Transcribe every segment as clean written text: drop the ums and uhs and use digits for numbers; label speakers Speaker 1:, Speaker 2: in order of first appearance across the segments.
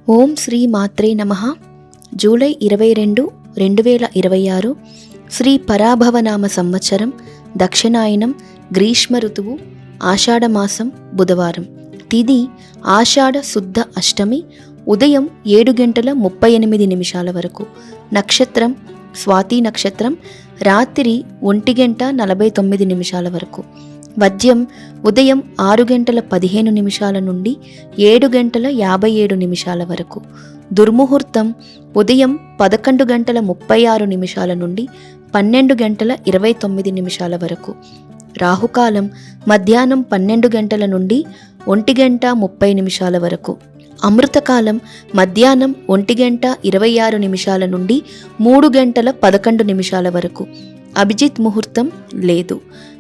Speaker 1: ఓం శ్రీ మాత్రే నమః. జూలై 22, 2026 శ్రీ పరాభవనామ సంవత్సరం, దక్షిణాయనం, గ్రీష్మ ఋతువు, ఆషాఢమాసం, బుధవారం. తిథి ఆషాఢ శుద్ధ అష్టమి, ఉదయం 7:38 వరకు. నక్షత్రం స్వాతి నక్షత్రం, రాత్రి 1:49 వరకు. వద్యం ఉదయం 6:15 నుండి 7:57 వరకు. దుర్ముహూర్తం ఉదయం 11:36 నుండి 12:29 వరకు. రాహుకాలం మధ్యాహ్నం 12 గంటల నుండి 1:30 వరకు. అమృతకాలం మధ్యాహ్నం 1:26 నుండి 3:11 వరకు. అభిజిత్ ముహూర్తం లేదు.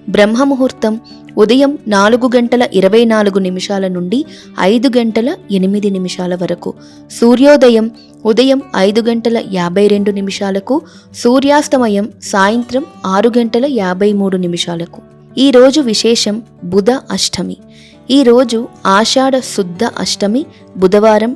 Speaker 1: బ్రహ్మముహూర్తం ఉదయం 4:24 నుండి 5:08 వరకు. సూర్యోదయం ఉదయం 5:52, సూర్యాస్తమయం సాయంత్రం 6:53. ఈరోజు విశేషం బుధ అష్టమి. ఈరోజు ఆషాఢ శుద్ధ అష్టమి, బుధవారం.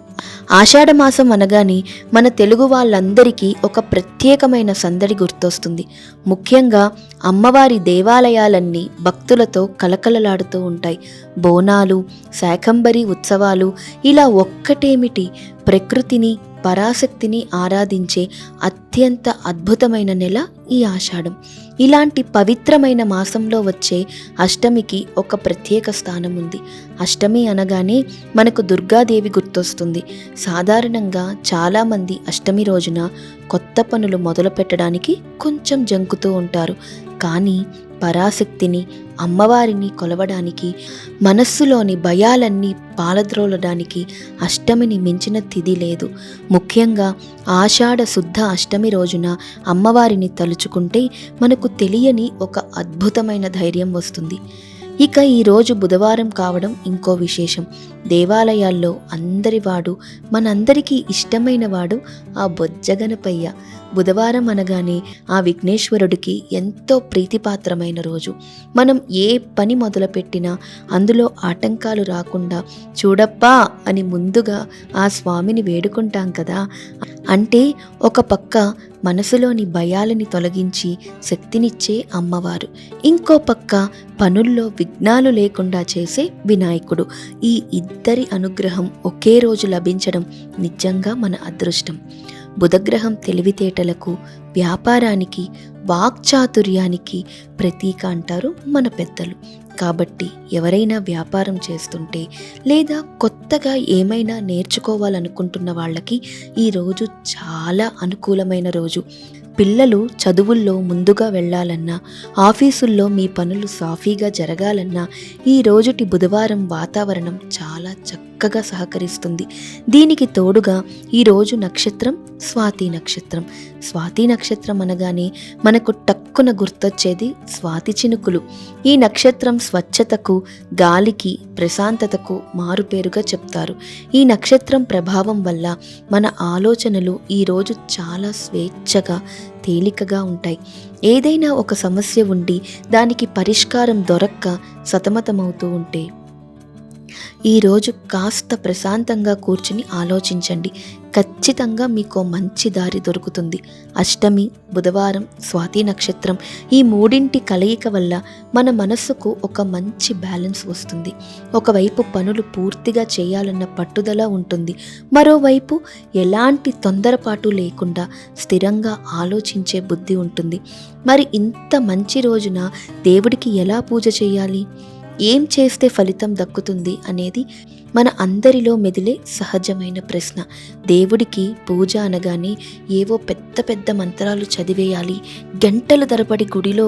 Speaker 1: ఆషాఢమాసం అనగానే మన తెలుగు వాళ్ళందరికీ ఒక ప్రత్యేకమైన సందడి గుర్తొస్తుంది. ముఖ్యంగా అమ్మవారి దేవాలయాలన్నీ భక్తులతో కలకలలాడుతూ ఉంటాయి. బోనాలు, శాకంబరి ఉత్సవాలు, ఇలా ఒక్కటేమిటి, ప్రకృతిని, పరాశక్తిని ఆరాధించే అత్యంత అద్భుతమైన నెల ఈ ఆషాఢం. ఇలాంటి పవిత్రమైన మాసంలో వచ్చే అష్టమికి ఒక ప్రత్యేక స్థానం ఉంది. అష్టమి అనగానే మనకు దుర్గాదేవి గుర్తొస్తుంది. సాధారణంగా చాలామంది అష్టమి రోజున కొత్త పనులు మొదలు పెట్టడానికి కొంచెం జంకుతూ ఉంటారు. కానీ పరాశక్తిని, అమ్మవారిని కొలవడానికి, మనస్సులోని భయాలన్నీ పాలద్రోలడానికి అష్టమిని మించిన తిథి లేదు. ముఖ్యంగా ఆషాఢ శుద్ధ అష్టమి రోజున అమ్మవారిని తలుచుకుంటే మనకు తెలియని ఒక అద్భుతమైన ధైర్యం వస్తుంది. ఇక ఈరోజు బుధవారం కావడం ఇంకో విశేషం. దేవాలయాల్లో అందరివాడు, మనందరికీ ఇష్టమైన వాడు ఆ బొజ్జగనపయ్య. బుధవారం అనగానే ఆ విఘ్నేశ్వరుడికి ఎంతో ప్రీతిపాత్రమైన రోజు. మనం ఏ పని మొదలుపెట్టినా అందులో ఆటంకాలు రాకుండా చూడప్పా అని ముందుగా ఆ స్వామిని వేడుకుంటాం కదా. అంటే ఒక పక్క మనసులోని భయాలని తొలగించి శక్తినిచ్చే అమ్మవారు, ఇంకో పక్క పనుల్లో విఘ్నాలు లేకుండా చేసే వినాయకుడు. ఈ ఇద్దరి అనుగ్రహం ఒకే రోజు లభించడం నిజంగా మన అదృష్టం. బుధగ్రహం తెలివితేటలకు, వ్యాపారానికి, వాక్చాతుర్యానికి ప్రతీక అంటారు మన పెద్దలు. కాబట్టి ఎవరైనా వ్యాపారం చేస్తుంటే లేదా కొత్తగా ఏమైనా నేర్చుకోవాలనుకుంటున్న వాళ్ళకి ఈరోజు చాలా అనుకూలమైన రోజు. పిల్లలు చదువుల్లో ముందుగా వెళ్ళాలన్నా, ఆఫీసుల్లో మీ పనులు సాఫీగా జరగాలన్నా ఈ రోజుటి బుధవారం వాతావరణం చాలా చక్కగా సహకరిస్తుంది. దీనికి తోడుగా ఈరోజు నక్షత్రం స్వాతి నక్షత్రం. స్వాతి నక్షత్రం అనగానే మనకు టక్కున గుర్తొచ్చేది స్వాతి చినుకులు. ఈ నక్షత్రం స్వచ్ఛతకు, గాలికి, ప్రశాంతతకు మారుపేరుగా చెప్తారు. ఈ నక్షత్రం ప్రభావం వల్ల మన ఆలోచనలు ఈరోజు చాలా స్వేచ్ఛగా, తేలికగా ఉంటాయి. ఏదైనా ఒక సమస్య ఉండి దానికి పరిష్కారం దొరక్క సతమతమవుతూ ఉంటే ఈరోజు కాస్త ప్రశాంతంగా కూర్చుని ఆలోచించండి. ఖచ్చితంగా మీకు మంచి దారి దొరుకుతుంది. అష్టమి, బుధవారం, స్వాతి నక్షత్రం, ఈ మూడింటి కలయిక వల్ల మన మనస్సుకు ఒక మంచి బ్యాలెన్స్ వస్తుంది. ఒకవైపు పనులు పూర్తిగా చేయాలన్న పట్టుదల ఉంటుంది, మరోవైపు ఎలాంటి తొందరపాటు లేకుండా స్థిరంగా ఆలోచించే బుద్ధి ఉంటుంది. మరి ఇంత మంచి రోజున దేవుడికి ఎలా పూజ చేయాలి, ఏం చేస్తే ఫలితం దక్కుతుంది అనేది మన అందరిలో మెదిలే సహజమైన ప్రశ్న. దేవుడికి పూజ అనగానే ఏవో పెద్ద పెద్ద మంత్రాలు చదివేయాలి, గంటల తరబడి గుడిలో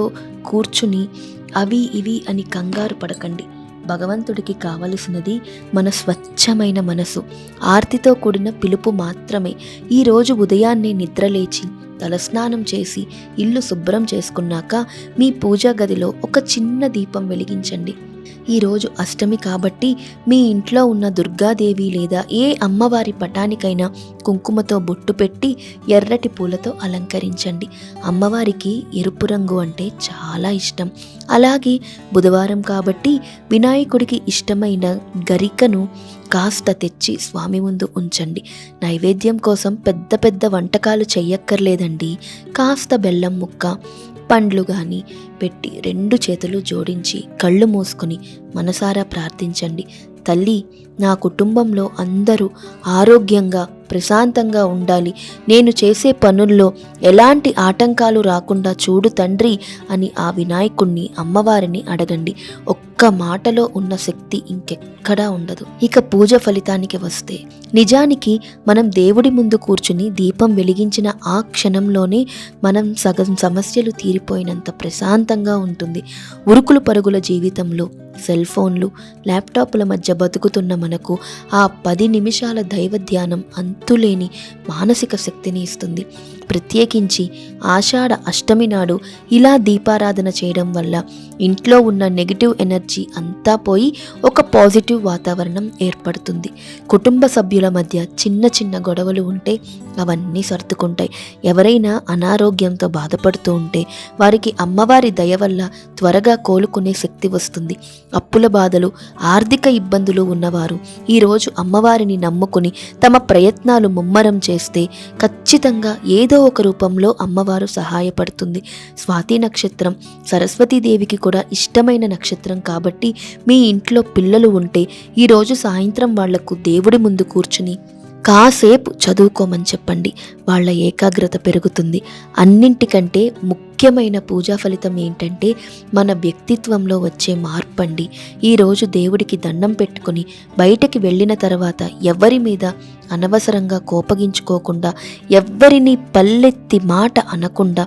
Speaker 1: కూర్చుని అవి ఇవి అని కంగారు పడకండి. భగవంతుడికి కావలసినది మన స్వచ్ఛమైన మనసు, ఆర్తితో కూడిన పిలుపు మాత్రమే. ఈరోజు ఉదయాన్నే నిద్రలేచి తలస్నానం చేసి ఇల్లు శుభ్రం చేసుకున్నాక మీ పూజా గదిలో ఒక చిన్న దీపం వెలిగించండి. ఈరోజు అష్టమి కాబట్టి మీ ఇంట్లో ఉన్న దుర్గాదేవి లేదా ఏ అమ్మవారి పటానికైనా కుంకుమతో బొట్టు పెట్టి ఎర్రటి పూలతో అలంకరించండి. అమ్మవారికి ఎరుపు రంగు అంటే చాలా ఇష్టం. అలాగే బుధవారం కాబట్టి వినాయకుడికి ఇష్టమైన గరికను కాస్త తెచ్చి స్వామి ముందు ఉంచండి. నైవేద్యం కోసం పెద్ద పెద్ద వంటకాలు చెయ్యక్కర్లేదండి. కాస్త బెల్లం ముక్క, పండ్లు కానీ పెట్టి 2 చేతులు జోడించి కళ్ళు మూసుకొని మనసారా ప్రార్థించండి. తల్లి, నా కుటుంబంలో అందరూ ఆరోగ్యంగా ప్రశాంతంగా ఉండాలి, నేను చేసే పనుల్లో ఎలాంటి ఆటంకాలు రాకుండా చూడు తండ్రి అని ఆ వినాయకుణ్ణి అమ్మవారిని అడగండి. ఒక్క మాటలో ఉన్న శక్తి ఇంకెక్కడా ఉండదు. ఇక పూజ ఫలితానికి వస్తే, నిజానికి మనం దేవుడి ముందు కూర్చుని దీపం వెలిగించిన ఆ క్షణంలోనే మనం సగం సమస్యలు తీరిపోయినంత ప్రశాంతంగా ఉంటుంది. ఉరుకులు పరుగుల జీవితంలో సెల్ ఫోన్లు, ల్యాప్టాప్ల మధ్య బతుకుతున్న మనకు ఆ 10 నిమిషాల దైవ ధ్యానం అంతులేని మానసిక శక్తిని ఇస్తుంది. ప్రత్యేకించి ఆషాఢ అష్టమి నాడు ఇలా దీపారాధన చేయడం వల్ల ఇంట్లో ఉన్న నెగిటివ్ ఎనర్జీ అంతా పోయి ఒక పాజిటివ్ వాతావరణం ఏర్పడుతుంది. కుటుంబ సభ్యుల మధ్య చిన్న చిన్న గొడవలు ఉంటే అవన్నీ సర్దుకుంటాయి. ఎవరైనా అనారోగ్యంతో బాధపడుతూ ఉంటే వారికి అమ్మవారి దయ వల్ల త్వరగా కోలుకునే శక్తి వస్తుంది. అప్పుల బాధలు, ఆర్థిక ఇబ్బందులు ఉన్నవారు ఈరోజు అమ్మవారిని నమ్ముకుని తమ ప్రయత్నాలు ముమ్మరం చేస్తే ఖచ్చితంగా ఏదో ఒక రూపంలో అమ్మవారు సహాయపడుతుంది. స్వాతి నక్షత్రం సరస్వతీదేవికి కూడా ఇష్టమైన నక్షత్రం కాబట్టి మీ ఇంట్లో పిల్లలు ఉంటే ఈరోజు సాయంత్రం వాళ్లకు దేవుడి ముందు కూర్చుని కాసేపు చదువుకోమని చెప్పండి. వాళ్ళ ఏకాగ్రత పెరుగుతుంది. అన్నింటికంటే ముఖ్యమైన పూజా ఫలితం ఏంటంటే మన వ్యక్తిత్వంలో వచ్చే మార్పండి. ఈరోజు దేవుడికి దండం పెట్టుకుని బయటకి వెళ్ళిన తర్వాత ఎవరి మీద అనవసరంగా కోపగించుకోకుండా, ఎవ్వరిని పల్లెత్తి మాట అనకుండా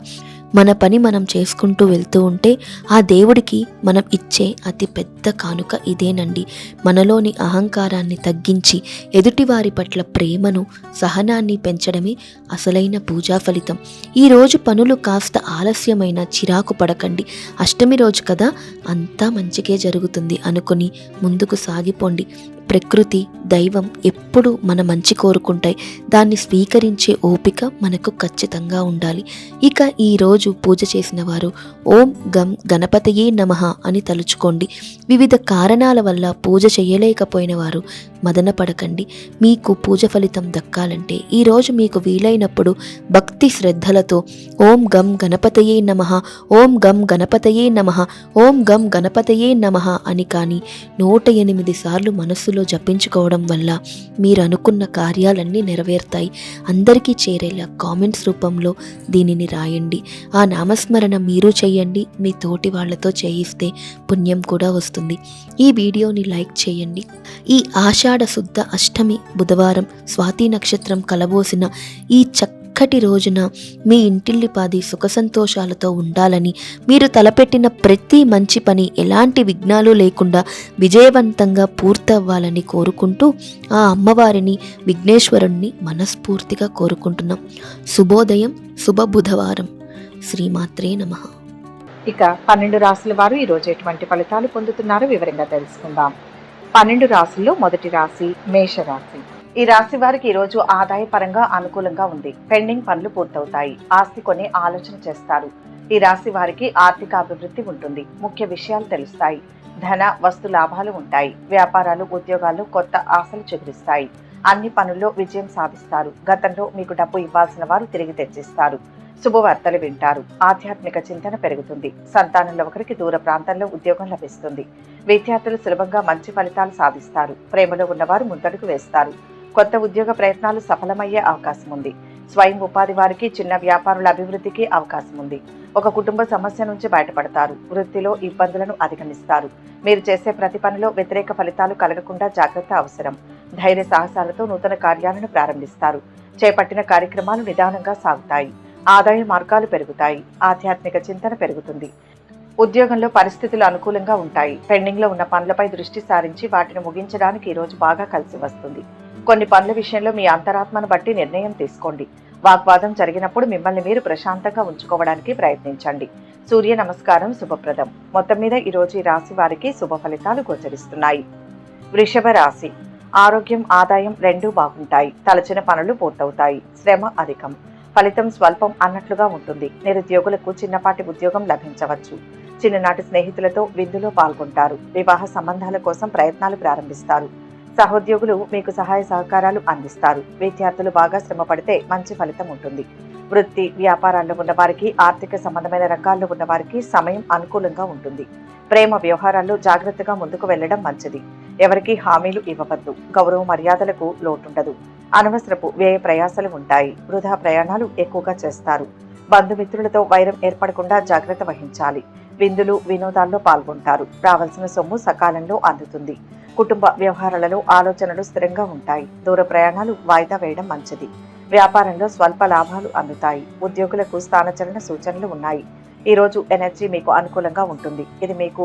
Speaker 1: మన పని మనం చేసుకుంటూ వెళ్తూ ఉంటే ఆ దేవుడికి మనం ఇచ్చే అతి పెద్ద కానుక ఇదేనండి. మనలోని అహంకారాన్ని తగ్గించి ఎదుటివారి పట్ల ప్రేమను, సహనాన్ని పెంచడమే అసలైన పూజా ఫలితం. ఈరోజు పనులు కాస్త ఆలస్యమైన చిరాకు పడకండి. అష్టమి రోజు కదా, అంతా మంచికే జరుగుతుంది అనుకుని ముందుకు సాగిపోండి. ప్రకృతి, దైవం ఎప్పుడు మన మంచి కోరుకుంటాయి. దాన్ని స్వీకరించే ఓపిక మనకు ఖచ్చితంగా ఉండాలి. ఇక ఈరోజు పూజ చేసిన వారు ఓం గం గణపతయే నమః అని తలుచుకోండి. వివిధ కారణాల వల్ల పూజ చేయలేకపోయిన వారు మదన పడకండి. మీకు పూజ ఫలితం దక్కాలంటే ఈరోజు మీకు వీలైనప్పుడు భక్తి శ్రద్ధలతో ఓం గం గణపతయే నమః, ఓం గం గణపతయే నమః, ఓం గం గణపతయే నమః అని కానీ 108 సార్లు మనస్సులో జపించుకోవడం వల్ల మీరు అనుకున్న కార్యాలన్నీ నెరవేరుతాయి. అందరికీ చేరేలా కామెంట్స్ రూపంలో దీనిని రాయండి. ఆ నామస్మరణ మీరు చేయండి, మీ తోటి వాళ్లతో చేయిస్తే పుణ్యం కూడా వస్తుంది. ఈ వీడియోని లైక్ చేయండి. ఈ ఆషాఢ శుద్ధ అష్టమి బుధవారం స్వాతి నక్షత్రం కలబోసిన ఈ చక్కటి రోజున మీ ఇంటిల్లిపాది సుఖ సంతోషాలతో ఉండాలని, మీరు తలపెట్టిన ప్రతి మంచి పని ఎలాంటి విఘ్నాలు లేకుండా విజయవంతంగా పూర్తవ్వాలని కోరుకుంటూ ఆ అమ్మవారిని, విఘ్నేశ్వరుణ్ణి మనస్ఫూర్తిగా కోరుకుంటున్నాం. శుభోదయం, శుభ బుధవారం. శ్రీమాత్రే నమః.
Speaker 2: ఇక 12 రాశుల వారు ఈరోజు ఎటువంటి ఫలితాలు పొందుతున్నారో వివరంగా తెలుసుకుందాం. 12 రాశుల్లో మొదటి రాశి మేషరాశి. ఈ రాశి వారికి ఈరోజు ఆదాయ పరంగా అనుకూలంగా ఉంది. పెండింగ్ పనులు పూర్తవుతాయి. ఆస్తి కొని ఆలోచన చేస్తారు. ఈ రాశి వారికి ఆర్థిక అభివృద్ధి ఉంటుంది. ముఖ్య విషయాలు తెలుస్తాయి. ధన, వస్తు లాభాలు ఉంటాయి. వ్యాపారాలు, ఉద్యోగాల్లో కొత్త ఆశలు చిగురిస్తాయి. అన్ని పనుల్లో విజయం సాధిస్తారు. గతంలో మీకు డబ్బు ఇవ్వాల్సిన వారు తిరిగి తెచ్చిస్తారు. శుభవార్తలు వింటారు. ఆధ్యాత్మిక చింతన పెరుగుతుంది. సంతానంలో ఒకరికి దూర ప్రాంతాల్లో ఉద్యోగం లభిస్తుంది. విద్యార్థులు సులభంగా మంచి ఫలితాలు సాధిస్తారు. ప్రేమలో ఉన్నవారు ముందడుగు వేస్తారు. కొత్త ఉద్యోగ ప్రయత్నాలు సఫలమయ్యే అవకాశం ఉంది. స్వయం ఉపాధి వారికి చిన్న వ్యాపారుల అభివృద్ధికి అవకాశం ఉంది. ఒక కుటుంబ సమస్య నుంచి బయటపడతారు. వృత్తిలో ఇబ్బందులను అధిగమిస్తారు. మీరు చేసే ప్రతి పనిలో వ్యతిరేక ఫలితాలు కలగకుండా జాగ్రత్త అవసరం. ధైర్య సాహసాలతో నూతన కార్యాలను ప్రారంభిస్తారు. చేపట్టిన కార్యక్రమాలు నిదానంగా సాగుతాయి. ఆదాయ మార్గాలు పెరుగుతాయి. ఆధ్యాత్మిక చింతన పెరుగుతుంది. ఉద్యోగంలో పరిస్థితులు అనుకూలంగా ఉంటాయి. పెండింగ్ లో ఉన్న పనులపై దృష్టి సారించి వాటిని ముగించడానికి ఈ రోజు బాగా కలిసి వస్తుంది. కొన్ని పనుల విషయంలో మీ అంతరాత్మను బట్టి నిర్ణయం తీసుకోండి. వాగ్వాదం జరిగినప్పుడు మిమ్మల్ని మీరు ప్రశాంతంగా ఉంచుకోవడానికి ప్రయత్నించండి. సూర్య నమస్కారం శుభప్రదం. మొత్తం మీద ఈరోజు ఈ రాశి వారికి శుభ ఫలితాలు గోచరిస్తున్నాయి. వృషభ రాశి. ఆరోగ్యం, ఆదాయం రెండూ బాగుంటాయి. తలచిన పనులు పూర్తవుతాయి. శ్రమ అధికం, ఫలితం స్వల్పం అన్నట్లుగా ఉంటుంది. నిరుద్యోగులకు చిన్నపాటి ఉద్యోగం లభించవచ్చు. చిన్ననాటి స్నేహితులతో విందులో పాల్గొంటారు. వివాహ సంబంధాల కోసం ప్రయత్నాలు ప్రారంభిస్తారు. సహోద్యోగులు మీకు సహాయ సహకారాలు అందిస్తారు. విద్యార్థులు బాగా శ్రమ పడితే మంచి ఫలితం ఉంటుంది. వృత్తి వ్యాపారాల్లో ఉన్నవారికి, ఆర్థిక సంబంధమైన రంగాల్లో ఉన్నవారికి సమయం అనుకూలంగా ఉంటుంది. ప్రేమ వ్యవహారాల్లో జాగ్రత్తగా ముందుకు వెళ్లడం మంచిది. ఎవరికీ హామీలు ఇవ్వవద్దు. గౌరవ మర్యాదలకు లోటుండదు. అనవసరపు వ్యయ ప్రయాసాలు ఉంటాయి. వృధా ప్రయాణాలు ఎక్కువగా చేస్తారు. బంధుమిత్రులతో వైరం ఏర్పడకుండా జాగ్రత్త వహించాలి. విందులు వినోదాల్లో పాల్గొంటారు. రావాల్సిన సొమ్ము సకాలంలో అందుతుంది. కుటుంబ వ్యవహారాలలో ఆలోచనలు స్థిరంగా ఉంటాయి. దూర ప్రయాణాలు వాయిదా వేయడం మంచిది. వ్యాపారంలో స్వల్ప లాభాలు అందుతాయి. ఉద్యోగులకు స్థానచలన సూచనలు ఉన్నాయి. ఈ రోజు ఎనర్జీ మీకు అనుకూలంగా ఉంటుంది. ఇది మీకు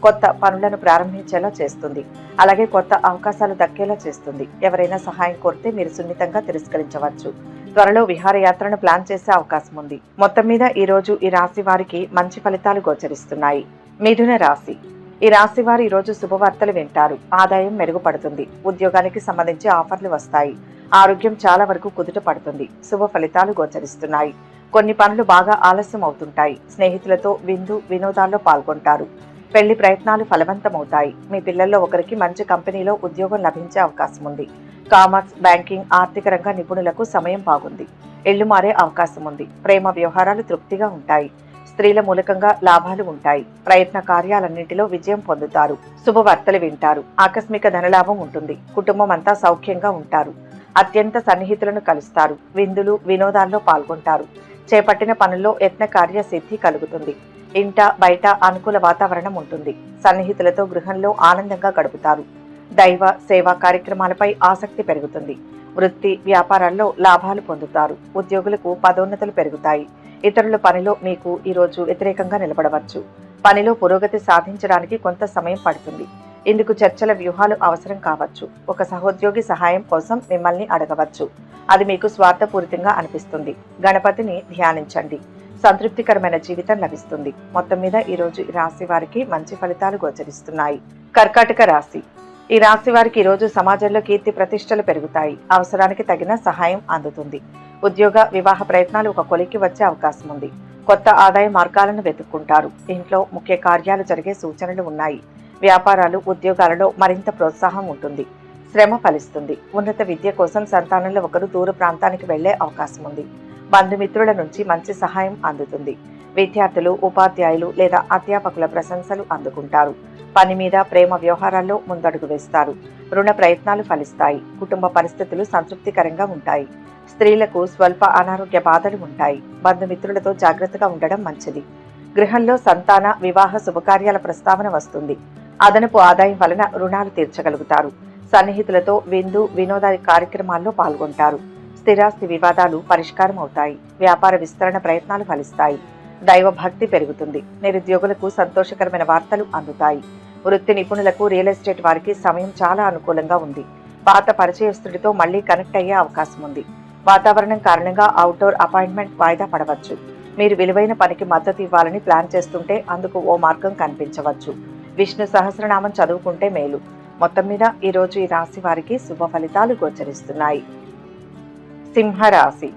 Speaker 2: కొత్త పనులను ప్రారంభించేలా చేస్తుంది. అలాగే కొత్త అవకాశాలు దక్కేలా చేస్తుంది. ఎవరైనా సహాయం కోరితే మీరు సున్నితంగా తిరస్కరించవచ్చు. త్వరలో విహారయాత్రను ప్లాన్ చేసే అవకాశం ఉంది. మొత్తం మీద ఈ రోజు ఈ రాశి వారికి మంచి ఫలితాలు గోచరిస్తున్నాయి. మిథున రాశి. ఈ రాశి వారు ఈ రోజు శుభవార్తలు వింటారు. ఆదాయం మెరుగుపడుతుంది. ఉద్యోగానికి సంబంధించి ఆఫర్లు వస్తాయి. ఆరోగ్యం చాలా వరకు కుదుట పడుతుంది. శుభ ఫలితాలు గోచరిస్తున్నాయి. కొన్ని పనులు బాగా ఆలస్యం అవుతుంటాయి. స్నేహితులతో విందు వినోదాల్లో పాల్గొంటారు. పెళ్లి ప్రయత్నాలు ఫలవంతమవుతాయి. మీ పిల్లల్లో ఒకరికి మంచి కంపెనీలో ఉద్యోగం లభించే అవకాశం ఉంది. కామర్స్, బ్యాంకింగ్, ఆర్థిక రంగ నిపుణులకు సమయం బాగుంది. ఇళ్లు మారే అవకాశం ఉంది. ప్రేమ వ్యవహారాలు తృప్తిగా ఉంటాయి. స్త్రీల మూలకంగా లాభాలు ఉంటాయి. ప్రయత్న కార్యాలన్నింటిలో విజయం పొందుతారు. శుభవార్తలు వింటారు. ఆకస్మిక ధనలాభం ఉంటుంది. కుటుంబం అంతా సౌఖ్యంగా ఉంటారు. అత్యంత సన్నిహితులను కలుస్తారు. విందులు వినోదాల్లో పాల్గొంటారు. చేపట్టిన పనుల్లో యత్న కార్య సిద్ధి కలుగుతుంది. ఇంట బయట అనుకూల వాతావరణం ఉంటుంది. సన్నిహితులతో గృహంలో ఆనందంగా గడుపుతారు. దైవ సేవా కార్యక్రమాలపై ఆసక్తి పెరుగుతుంది. వృత్తి వ్యాపారాల్లో లాభాలు పొందుతారు. ఉద్యోగులకు పదోన్నతులు పెరుగుతాయి. ఇతరుల పనిలో మీకు ఈరోజు వ్యతిరేకంగా నిలబడవచ్చు. పనిలో పురోగతి సాధించడానికి కొంత సమయం పడుతుంది. ఇందుకు చర్చల వ్యూహాలు అవసరం కావచ్చు. ఒక సహోద్యోగి సహాయం కోసం మిమ్మల్ని అడగవచ్చు. అది మీకు స్వార్థపూరితంగా అనిపిస్తుంది. గణపతిని ధ్యానించండి. సంతృప్తికరమైన జీవితం లభిస్తుంది. మొత్తం మీద ఈ రోజు ఈ రాశి వారికి మంచి ఫలితాలు గోచరిస్తున్నాయి. కర్కాటక రాశి. ఈ రాశి వారికి ఈరోజు సమాజంలో కీర్తి ప్రతిష్టలు పెరుగుతాయి. అవసరానికి తగిన సహాయం అందుతుంది. ఉద్యోగ వివాహ ప్రయత్నాలు ఒక కొలిక్కి వచ్చే అవకాశం ఉంది. కొత్త ఆదాయ మార్గాలను వెతుక్కుంటారు. ఇంట్లో ముఖ్య కార్యాలు జరిగే సూచనలు ఉన్నాయి. వ్యాపారాలు ఉద్యోగాలలో మరింత ప్రోత్సాహం ఉంటుంది. శ్రమ ఫలిస్తుంది. ఉన్నత విద్య కోసం సంతానంలో ఒకరు దూర ప్రాంతానికి వెళ్లే అవకాశం ఉంది. బంధుమిత్రుల నుంచి మంచి సహాయం అందుతుంది. విద్యార్థులు ఉపాధ్యాయులు లేదా అధ్యాపకుల ప్రశంసలు అందుకుంటారు. పని మీద ప్రేమ వ్యవహారాల్లో ముందడుగు వేస్తారు. రుణ ప్రయత్నాలు ఫలిస్తాయి. కుటుంబ పరిస్థితులు సంతృప్తికరంగా ఉంటాయి. స్త్రీలకు స్వల్ప అనారోగ్య బాధలు ఉంటాయి. బంధుమిత్రులతో జాగ్రత్తగా ఉండడం మంచిది. గృహంలో సంతాన వివాహ శుభకార్యాల ప్రస్తావన వస్తుంది. అదనపు ఆదాయం వలన రుణాలు తీర్చగలుగుతారు. సన్నిహితులతో విందు వినోద కార్యక్రమాల్లో పాల్గొంటారు. స్థిరాస్తి వివాదాలు పరిష్కారం అవుతాయి. వ్యాపార విస్తరణ ప్రయత్నాలు ఫలిస్తాయి. దైవ భక్తి పెరుగుతుంది. నిరుద్యోగులకు సంతోషకరమైన వార్తలు అందుతాయి. వృత్తి నిపుణులకు రియల్ ఎస్టేట్ వారికి సమయం చాలా అనుకూలంగా ఉంది. పాత పరిచయస్తుడితో మళ్లీ కనెక్ట్ అయ్యే అవకాశం ఉంది. వాతావరణం కారణంగా అవుట్డోర్ అపాయింట్మెంట్ వాయిదా పడవచ్చు. మీరు విలువైన పనికి మద్దతు ఇవ్వాలని ప్లాన్ చేస్తుంటే అందుకు ఓ మార్గం కనిపించవచ్చు. విష్ణు సహస్రనామం చదువుకుంటే మేలు. మొత్తం మీద ఈ రోజు ఈ రాశి వారికి శుభ ఫలితాలు గోచరిస్తున్నాయి. సింహరాశి.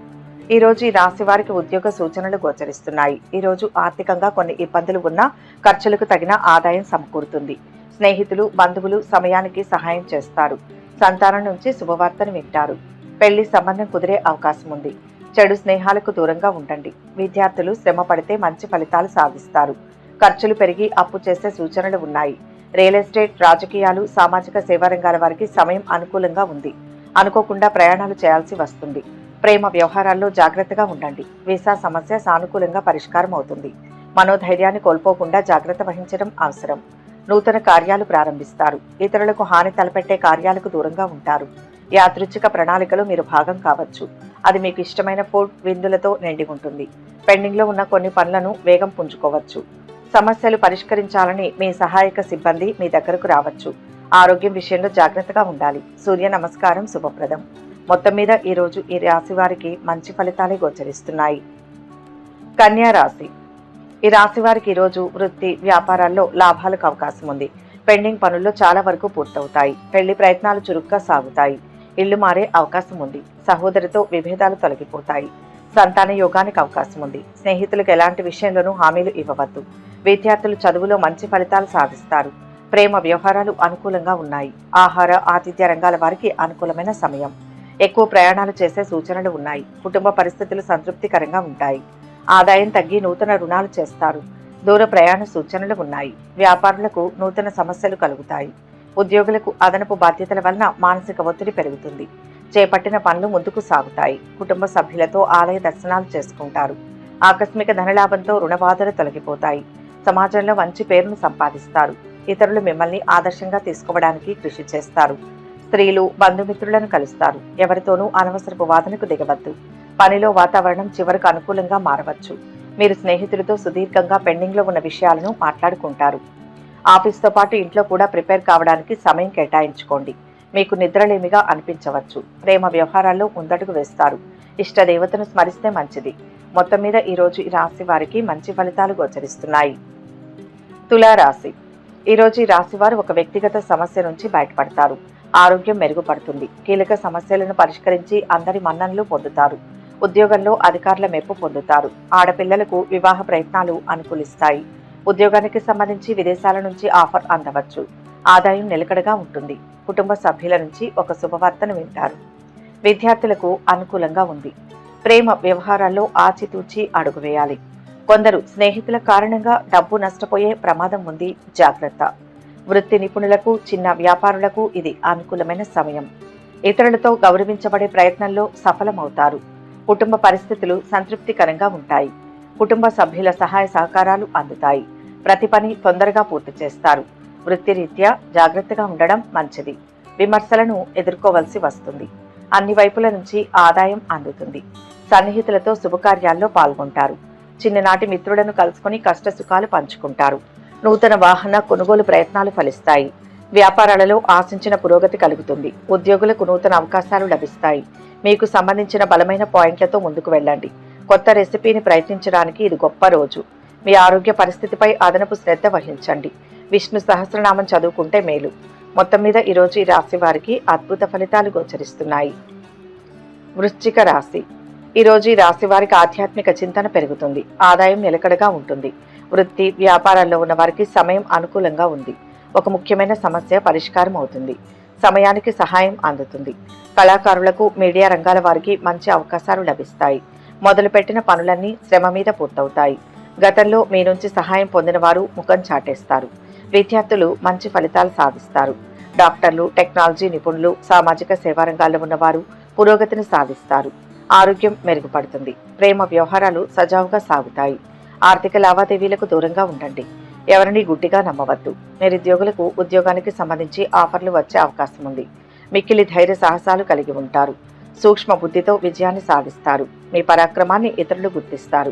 Speaker 2: ఈ రోజు ఈ రాశి వారికి ఉద్యోగ సూచనలు గోచరిస్తున్నాయి. ఈ రోజు ఆర్థికంగా కొన్ని ఇబ్బందులు ఉన్నా ఖర్చులకు తగిన ఆదాయం సమకూరుతుంది. స్నేహితులు బంధువులు సమయానికి సహాయం చేస్తారు. సంతానం నుంచి శుభవార్తను వింటారు. పెళ్లి సంబంధం కుదిరే అవకాశం ఉంది. చెడు స్నేహాలకు దూరంగా ఉండండి. విద్యార్థులు శ్రమ పడితే మంచి ఫలితాలు సాధిస్తారు. ఖర్చులు పెరిగి అప్పు చేసే సూచనలు ఉన్నాయి. రియల్ ఎస్టేట్, రాజకీయాలు, సామాజిక సేవా రంగాల వారికి సమయం అనుకూలంగా ఉంది. అనుకోకుండా ప్రయాణాలు చేయాల్సి వస్తుంది. ప్రేమ వ్యవహారాల్లో జాగ్రత్తగా ఉండండి. వీసా సమస్య సానుకూలంగా పరిష్కారం అవుతుంది. మనోధైర్యాన్ని కోల్పోకుండా జాగ్రత్త వహించడం అవసరం. నూతన కార్యాలు ప్రారంభిస్తారు. ఇతరులకు హాని తలపెట్టే కార్యాలకు దూరంగా ఉంటారు. యాదృచ్ఛిక ప్రణాళికలో మీరు భాగం కావచ్చు. అది మీకు ఇష్టమైన ఫుడ్ విందులతో నిండి ఉంటుంది. పెండింగ్లో ఉన్న కొన్ని పనులను వేగం పుంజుకోవచ్చు. సమస్యలు పరిష్కరించాలని మీ సహాయక సిబ్బంది మీ దగ్గరకు రావచ్చు. ఆరోగ్యం విషయంలో జాగ్రత్తగా ఉండాలి. సూర్య నమస్కారం శుభప్రదం. మొత్తం మీద ఈ రోజు ఈ రాశి వారికి మంచి ఫలితాలే గోచరిస్తున్నాయి. కన్యా రాశి. ఈ రాశి వారికి ఈరోజు వృత్తి వ్యాపారాల్లో లాభాలకు అవకాశం ఉంది. పెండింగ్ పనుల్లో చాలా వరకు పూర్తవుతాయి. పెళ్లి ప్రయత్నాలు చురుగ్గా సాగుతాయి. ఇల్లు మారే అవకాశం ఉంది. సహోదరితో విభేదాలు తొలగిపోతాయి. సంతాన యోగానికి అవకాశం ఉంది. స్నేహితులకు ఎలాంటి విషయంలోనూ హామీలు ఇవ్వవద్దు. విద్యార్థులు చదువులో మంచి ఫలితాలు సాధిస్తారు. ప్రేమ వ్యవహారాలు అనుకూలంగా ఉన్నాయి. ఆహార ఆతిథ్య రంగాల వారికి అనుకూలమైన సమయం. ఎక్కువ ప్రయాణాలు చేసే సూచనలు ఉన్నాయి. కుటుంబ పరిస్థితులు సంతృప్తికరంగా ఉంటాయి. ఆదాయం తగ్గి నూతన రుణాలు చేస్తారు. దూర ప్రయాణ సూచనలు ఉన్నాయి. వ్యాపారులకు నూతన సమస్యలు కలుగుతాయి. ఉద్యోగులకు అదనపు బాధ్యతల వలన మానసిక ఒత్తిడి పెరుగుతుంది. చేపట్టిన పనులు ముందుకు సాగుతాయి. కుటుంబ సభ్యులతో ఆలయ దర్శనాలు చేసుకుంటారు. ఆకస్మిక ధనలాభంతో రుణబాధలు తొలగిపోతాయి. సమాజంలో మంచి పేరును సంపాదిస్తారు. ఇతరులు మిమ్మల్ని ఆదర్శంగా తీసుకోవడానికి కృషి చేస్తారు. స్త్రీలు బంధుమిత్రులను కలుస్తారు. ఎవరితోనూ అనవసరపు వాదనకు దిగవద్దు. పనిలో వాతావరణం చివరకు అనుకూలంగా మారవచ్చు. మీరు స్నేహితులతో సుదీర్ఘంగా పెండింగ్లో ఉన్న విషయాలను మాట్లాడుకుంటారు. ఆఫీస్తో పాటు ఇంట్లో కూడా ప్రిపేర్ కావడానికి సమయం కేటాయించుకోండి. మీకు నిద్రలేమిగా అనిపించవచ్చు. ప్రేమ వ్యవహారాల్లో ముందడుగు వేస్తారు. ఇష్ట దేవతను స్మరిస్తే మంచిది. మొత్తం మీద ఈరోజు ఈ రాశి వారికి మంచి ఫలితాలు గోచరిస్తున్నాయి. తులారాశి. ఈరోజు ఈ రాశి వారు ఒక వ్యక్తిగత సమస్య నుంచి బయటపడతారు. ఆరోగ్యం మెరుగుపడుతుంది. కీలక సమస్యలను పరిష్కరించి అందరి మన్ననలు పొందుతారు. ఉద్యోగంలో అధికారుల మెప్పు పొందుతారు. ఆడపిల్లలకు వివాహ ప్రయత్నాలు అనుకూలిస్తాయి. ఉద్యోగానికి సంబంధించి విదేశాల నుంచి ఆఫర్ అందవచ్చు. ఆదాయం నిలకడగా ఉంటుంది. కుటుంబ సభ్యుల నుంచి ఒక శుభవార్తను వింటారు. విద్యార్థులకు అనుకూలంగా ఉంది. ప్రేమ వ్యవహారాల్లో ఆచితూచి అడుగు వేయాలి. కొందరు స్నేహితుల కారణంగా డబ్బు నష్టపోయే ప్రమాదం ఉంది. జాగ్రత్త. వృత్తి నిపుణులకు, చిన్న వ్యాపారులకు ఇది అనుకూలమైన సమయం. ఇతరులతో గౌరవించబడే ప్రయత్నంలో సఫలమవుతారు. కుటుంబ పరిస్థితులు సంతృప్తికరంగా ఉంటాయి. కుటుంబ సభ్యుల సహాయ సహకారాలు అందుతాయి. ప్రతి పని తొందరగా పూర్తి చేస్తారు. వృత్తిరీత్యా జాగ్రత్తగా ఉండడం మంచిది. విమర్శలను ఎదుర్కోవలసి వస్తుంది. అన్ని వైపుల నుంచి ఆదాయం అందుతుంది. సన్నిహితులతో శుభకార్యాల్లో పాల్గొంటారు. చిన్ననాటి మిత్రులను కలుసుకుని కష్టసుఖాలు పంచుకుంటారు. నూతన వాహన కొనుగోలు ప్రయత్నాలు ఫలిస్తాయి. వ్యాపారాలలో ఆశించిన పురోగతి కలుగుతుంది. ఉద్యోగులకు నూతన అవకాశాలు లభిస్తాయి. మీకు సంబంధించిన బలమైన పాయింట్లతో ముందుకు వెళ్ళండి. కొత్త రెసిపీని ప్రయత్నించడానికి ఇది గొప్ప రోజు. మీ ఆరోగ్య పరిస్థితిపై అదనపు శ్రద్ధ వహించండి. విష్ణు సహస్రనామం చదువుకుంటే మేలు. మొత్తం మీద ఈరోజు ఈ రాశి వారికి అద్భుత ఫలితాలు గోచరిస్తున్నాయి. వృశ్చిక రాశి. ఈరోజు ఈ రాశి వారికి ఆధ్యాత్మిక చింతన పెరుగుతుంది. ఆదాయం నిలకడగా ఉంటుంది. వృత్తి వ్యాపారాల్లో ఉన్న వారికి సమయం అనుకూలంగా ఉంది. ఒక ముఖ్యమైన సమస్య పరిష్కారం అవుతుంది. సమయానికి సహాయం అందుతుంది. కళాకారులకు, మీడియా రంగాల వారికి మంచి అవకాశాలు లభిస్తాయి. మొదలుపెట్టిన పనులన్నీ శ్రమ మీద పూర్తవుతాయి. గతంలో మీ నుంచి సహాయం పొందిన వారు ముఖం చాటేస్తారు. విద్యార్థులు మంచి ఫలితాలు సాధిస్తారు. డాక్టర్లు, టెక్నాలజీ నిపుణులు, సామాజిక సేవా రంగాల్లో ఉన్నవారు పురోగతిని సాధిస్తారు. ఆరోగ్యం మెరుగుపడుతుంది. ప్రేమ వ్యవహారాలు సజావుగా సాగుతాయి. ఆర్థిక లావాదేవీలకు దూరంగా ఉండండి. ఎవరిని గుడ్డిగా నమ్మవద్దు. నిరుద్యోగులకు ఉద్యోగానికి సంబంధించి ఆఫర్లు వచ్చే అవకాశం ఉంది. మిక్కిలి ధైర్య సాహసాలు కలిగి ఉంటారు. సూక్ష్మ బుద్ధితో విజయాన్ని సాధిస్తారు. మీ పరాక్రమాన్ని ఇతరులు గుర్తిస్తారు.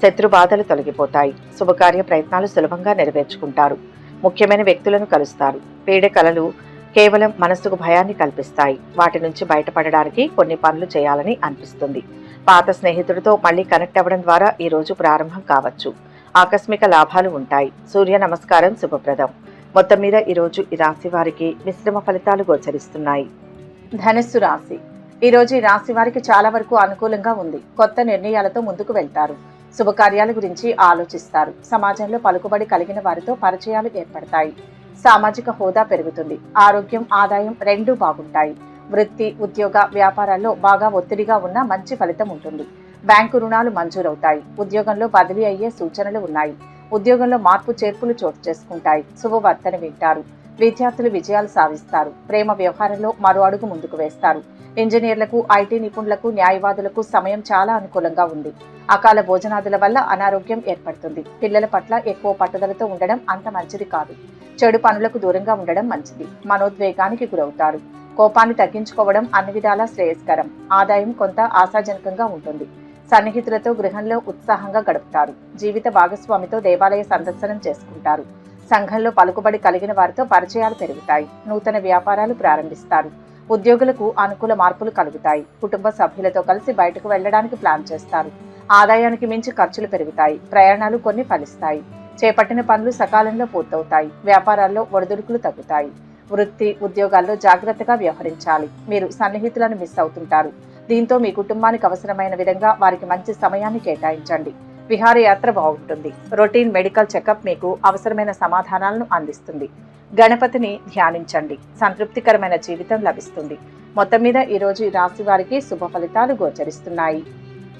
Speaker 2: శత్రు బాధలు తొలగిపోతాయి. శుభకార్య ప్రయత్నాలు సులభంగా నెరవేర్చుకుంటారు. ముఖ్యమైన వ్యక్తులను కలుస్తారు. పీడ కలలు కేవలం మనసుకు భయాన్ని కల్పిస్తాయి. వాటి నుంచి బయటపడడానికి కొన్ని పనులు చేయాలని అనిపిస్తుంది. పాత స్నేహితుడితో మళ్ళీ కనెక్ట్ అవ్వడం ద్వారా ఈ రోజు ప్రారంభం కావచ్చు. ఆకస్మిక లాభాలు ఉంటాయి. సూర్య నమస్కారం శుభప్రదం. మొత్తం మీద ఈరోజు ఈ రాశి వారికి మిశ్రమ ఫలితాలు గోచరిస్తున్నాయి. ధనుస్సు రాశి. ఈరోజు ఈ రాశి వారికి చాలా వరకు అనుకూలంగా ఉంది. కొత్త నిర్ణయాలతో ముందుకు వెళ్తారు. శుభకార్యాల గురించి ఆలోచిస్తారు. సమాజంలో పలుకుబడి కలిగిన వారితో పరిచయాలు ఏర్పడతాయి. సామాజిక హోదా పెరుగుతుంది. ఆరోగ్యం, ఆదాయం రెండూ బాగుంటాయి. వృత్తి, ఉద్యోగ వ్యాపారాల్లో బాగా ఒత్తిడిగా ఉన్న మంచి ఫలితం ఉంటుంది. బ్యాంకు రుణాలు మంజూరవుతాయి. ఉద్యోగంలో బదిలీ అయ్యే సూచనలు ఉన్నాయి. ఉద్యోగంలో మార్పు చేర్పులు చోటు చేసుకుంటాయి. శుభవార్తను వింటారు. విద్యార్థులు విజయాలు సాధిస్తారు. ప్రేమ వ్యవహారంలో మరో అడుగు ముందుకు వేస్తారు. ఇంజనీర్లకు, ఐటీ నిపుణులకు, న్యాయవాదులకు సమయం చాలా అనుకూలంగా ఉంది. అకాల భోజనాదుల వల్ల అనారోగ్యం ఏర్పడుతుంది. పిల్లల పట్ల ఎక్కువ పట్టుదలతో ఉండడం అంత మంచిది కాదు. చెడు పనులకు దూరంగా ఉండడం మంచిది. మనోద్వేగానికి గురవుతారు. కోపాన్ని తగ్గించుకోవడం అన్ని విధాలా శ్రేయస్కరం. ఆదాయం కొంత ఆశాజనకంగా ఉంటుంది. సన్నిహితులతో గృహంలో ఉత్సాహంగా గడుపుతారు. జీవిత భాగస్వామితో దేవాలయ సందర్శనం చేసుకుంటారు. సంఘంలో పలుకుబడి కలిగిన వారితో పరిచయాలు పెరుగుతాయి. నూతన వ్యాపారాలు ప్రారంభిస్తారు. ఉద్యోగులకు అనుకూల మార్పులు కలుగుతాయి. కుటుంబ సభ్యులతో కలిసి బయటకు వెళ్లడానికి ప్లాన్ చేస్తారు. ఆదాయానికి మించి ఖర్చులు పెరుగుతాయి. ప్రయాణాలు కొన్ని ఫలిస్తాయి. చేపట్టిన పనులు సకాలంలో పూర్తవుతాయి. వ్యాపారాల్లో ఒడిదుడుకులు తగ్గుతాయి. వృత్తి ఉద్యోగాల్లో జాగ్రత్తగా వ్యవహరించాలి. మీరు సన్నిహితులను మిస్ అవుతుంటారు. దీంతో మీ కుటుంబానికి అవసరమైన విధంగా వారికి మంచి సమయాన్ని కేటాయించండి. విహారయాత్ర బాగుంటుంది. రొటీన్ మెడికల్ చెకప్ మీకు అవసరమైన సమాధానాలను అందిస్తుంది. గణపతిని ధ్యానించండి. సంతృప్తికరమైన జీవితం లభిస్తుంది. మొత్తం మీద ఈరోజు ఈ రాశి వారికి శుభ ఫలితాలు గోచరిస్తున్నాయి.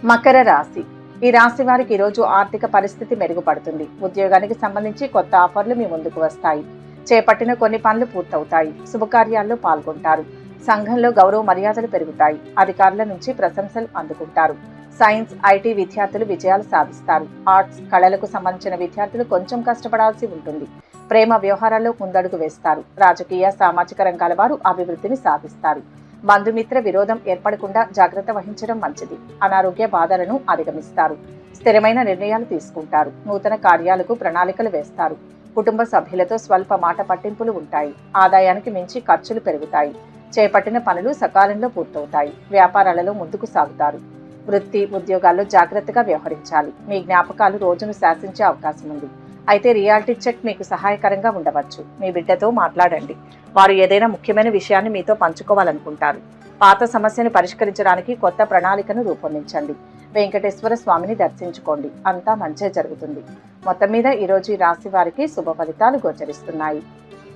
Speaker 2: మకర రాశి. ఈ రాశి వారికి ఈరోజు ఆర్థిక పరిస్థితి మెరుగుపడుతుంది. ఉద్యోగానికి సంబంధించి కొత్త ఆఫర్లు మీ ముందుకు వస్తాయి. చేపట్టిన కొన్ని పనులు పూర్తవుతాయి. శుభకార్యాల్లో పాల్గొంటారు. సంఘంలో గౌరవ మర్యాదలు పెరుగుతాయి. అధికారుల నుంచి ప్రశంసలు అందుకుంటారు. సైన్స్, ఐటీ విద్యార్థులు విజయాలు సాధిస్తారు. ఆర్ట్స్, కళలకు సంబంధించిన విద్యార్థులు కొంచెం కష్టపడాల్సి ఉంటుంది. ప్రేమ వ్యవహారాల్లో ముందడుగు వేస్తారు. రాజకీయ, సామాజిక రంగాల వారు అభివృద్ధిని సాధిస్తారు. బంధుమిత్ర విరోధం ఏర్పడకుండా జాగ్రత్త వహించడం మంచిది. అనారోగ్య బాధలను అధిగమిస్తారు. స్థిరమైన నిర్ణయాలు తీసుకుంటారు. నూతన కార్యాలకు ప్రణాళికలు వేస్తారు. కుటుంబ సభ్యులతో స్వల్ప మాట పట్టింపులు ఉంటాయి. ఆదాయానికి మించి ఖర్చులు పెరుగుతాయి. చేపట్టిన పనులు సకాలంలో పూర్తవుతాయి. వ్యాపారాలలో ముందుకు సాగుతారు. వృత్తి ఉద్యోగాల్లో జాగ్రత్తగా వ్యవహరించాలి. మీ జ్ఞాపకాలు రోజును శాసించే అవకాశం ఉంది. అయితే రియాలిటీ చెక్ మీకు సహాయకరంగా ఉండవచ్చు. మీ బిడ్డతో మాట్లాడండి. వారు ఏదైనా ముఖ్యమైన విషయాన్ని మీతో పంచుకోవాలనుకుంటారు. పాత సమస్యను పరిష్కరించడానికి కొత్త ప్రణాళికను రూపొందించండి. వెంకటేశ్వర స్వామిని దర్శించుకోండి. అంతా మంచే జరుగుతుంది. మొత్తం మీద ఈరోజు ఈ రాశి వారికి శుభ ఫలితాలు గోచరిస్తున్నాయి.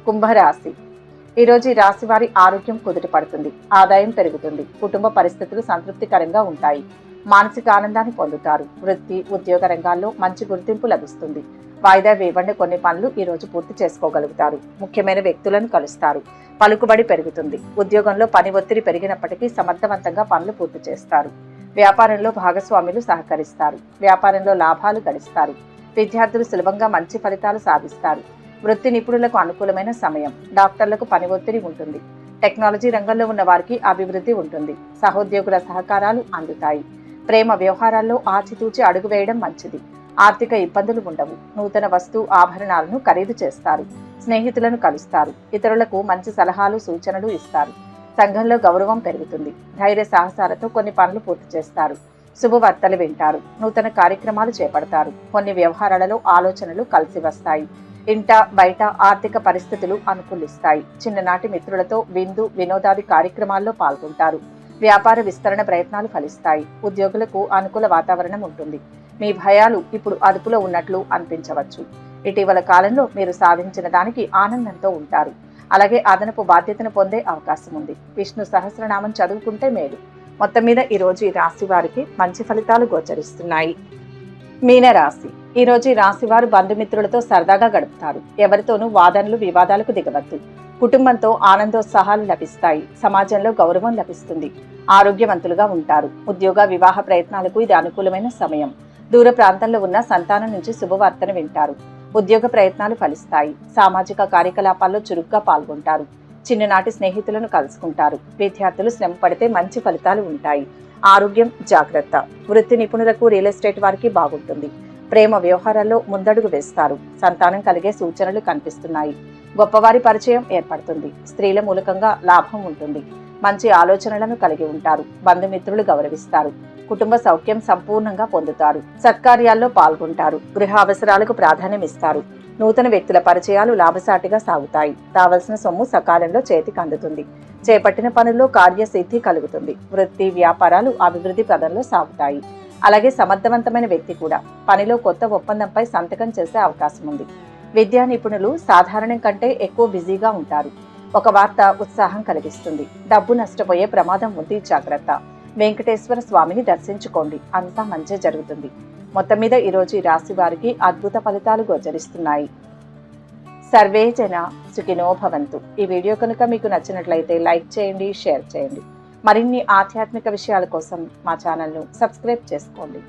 Speaker 2: కుంభరాశి. ఈరోజు ఈ రాశి వారి ఆరోగ్యం కుదుటపడుతుంది. ఆదాయం పెరుగుతుంది. కుటుంబ పరిస్థితులు సంతృప్తికరంగా ఉంటాయి. మానసిక ఆనందాన్ని పొందుతారు. వృత్తి ఉద్యోగ రంగాల్లో మంచి గుర్తింపు లభిస్తుంది. వాయిదా వేయబడిన కొన్ని పనులు ఈ రోజు పూర్తి చేసుకోగలుగుతారు. ముఖ్యమైన వ్యక్తులను కలుస్తారు. పలుకుబడి పెరుగుతుంది. ఉద్యోగంలో పని ఒత్తిడి పెరిగినప్పటికీ సమర్థవంతంగా పనులు పూర్తి చేస్తారు. వ్యాపారంలో భాగస్వాములు సహకరిస్తారు. వ్యాపారంలో లాభాలు గడిస్తారు. విద్యార్థులు సులభంగా మంచి ఫలితాలు సాధిస్తారు. వృత్తి నిపుణులకు అనుకూలమైన సమయం. డాక్టర్లకు పని ఒత్తిడి ఉంటుంది. టెక్నాలజీ రంగంలో ఉన్న వారికి అభివృద్ధి ఉంటుంది. సహోద్యోగుల సహకారాలు అందుతాయి. ప్రేమ వ్యవహారాల్లో ఆచితూచి అడుగు వేయడం మంచిది. ఆర్థిక ఇబ్బందులు ఉండవు. నూతన వస్తు ఆభరణాలను ఖరీదు చేస్తారు. స్నేహితులను కలుస్తారు. ఇతరులకు మంచి సలహాలు సూచనలు ఇస్తారు. సంఘంలో గౌరవం పెరుగుతుంది. ధైర్య సాహసాలతో కొన్ని పనులు పూర్తి చేస్తారు. శుభవార్తలు వింటారు. నూతన కార్యక్రమాలు చేపడతారు. కొన్ని వ్యవహారాలలో ఆలోచనలు కలిసి వస్తాయి. ఇంట బయట ఆర్థిక పరిస్థితులు అనుకూలిస్తాయి. చిన్ననాటి మిత్రులతో విందు వినోదాది కార్యక్రమాల్లో పాల్గొంటారు. వ్యాపార విస్తరణ ప్రయత్నాలు ఫలిస్తాయి. ఉద్యోగులకు అనుకూల వాతావరణం ఉంటుంది. మీ భయాలు ఇప్పుడు అదుపులో ఉన్నట్లు అనిపించవచ్చు. ఇటీవల కాలంలో మీరు సాధించిన దానికి ఆనందంతో ఉంటారు. అలాగే అదనపు బాధ్యతను పొందే అవకాశం ఉంది. విష్ణు సహస్రనామం చదువుకుంటే మేలు. మొత్తం మీద ఈరోజు ఈ రాశి వారికి మంచి ఫలితాలు గోచరిస్తున్నాయి. మీనరాశి. ఈరోజు ఈ రాశి వారు బంధుమిత్రులతో సరదాగా గడుపుతారు. ఎవరితోనూ వాదనలు వివాదాలకు దిగవద్దు. కుటుంబంతో ఆనందోత్సాహాలు లభిస్తాయి. సమాజంలో గౌరవం లభిస్తుంది. ఆరోగ్యవంతులుగా ఉంటారు. ఉద్యోగ వివాహ ప్రయత్నాలకు ఇది అనుకూలమైన సమయం. దూర ప్రాంతంలో ఉన్న సంతానం నుంచి శుభవార్తను వింటారు. ఉద్యోగ ప్రయత్నాలు ఫలిస్తాయి. సామాజిక కార్యకలాపాల్లో చురుగ్గా పాల్గొంటారు. చిన్ననాటి స్నేహితులను కలుసుకుంటారు. విద్యార్థులు శ్రమ పడితే మంచి ఫలితాలు ఉంటాయి. ఆరోగ్యం జాగ్రత్త. వృత్తి నిపుణులకు రియల్ ఎస్టేట్ వారికి బాగుంటుంది. ప్రేమ వ్యవహారాల్లో ముందడుగు వేస్తారు. సంతానం కలిగే సూచనలు కనిపిస్తున్నాయి. గొప్పవారి పరిచయం ఏర్పడుతుంది. స్త్రీల మూలకంగా లాభం ఉంటుంది. మంచి ఆలోచనలను కలిగి ఉంటారు. బంధుమిత్రులు గౌరవిస్తారు. కుటుంబ సౌఖ్యం సంపూర్ణంగా పొందుతారు. సత్కార్యాల్లో పాల్గొంటారు. గృహ అవసరాలకు ప్రాధాన్యం ఇస్తారు. నూతన వ్యక్తుల పరిచయాలు లాభసాటిగా సాగుతాయి. రావాల్సిన సొమ్ము సకాలంలో చేతికి అందుతుంది. చేపట్టిన పనుల్లో కార్యసిద్ధి కలుగుతుంది. వృత్తి వ్యాపారాలు అభివృద్ధి పదంలో సాగుతాయి. అలాగే సమర్థవంతమైన వ్యక్తి కూడా పనిలో కొత్త ఒప్పందంపై సంతకం చేసే అవకాశం ఉంది. విద్యా నిపుణులు సాధారణం కంటే ఎక్కువ బిజీగా ఉంటారు. ఒక వార్త ఉత్సాహం కలిగిస్తుంది. డబ్బు నష్టపోయే ప్రమాదం ఉంది. జాగ్రత్త. వెంకటేశ్వర స్వామిని దర్శించుకోండి. అంతా మంచి జరుగుతుంది. మొత్తం మీద ఈరోజు ఈ రాశి వారికి అద్భుత ఫలితాలు గోచరిస్తున్నాయి. సర్వే జన సుఖినో భవంతు. ఈ వీడియో కనుక మీకు నచ్చినట్లయితే లైక్ చేయండి, షేర్ చేయండి. మరిన్ని ఆధ్యాత్మిక విషయాల కోసం మా ఛానల్ను సబ్స్క్రైబ్ చేసుకోండి.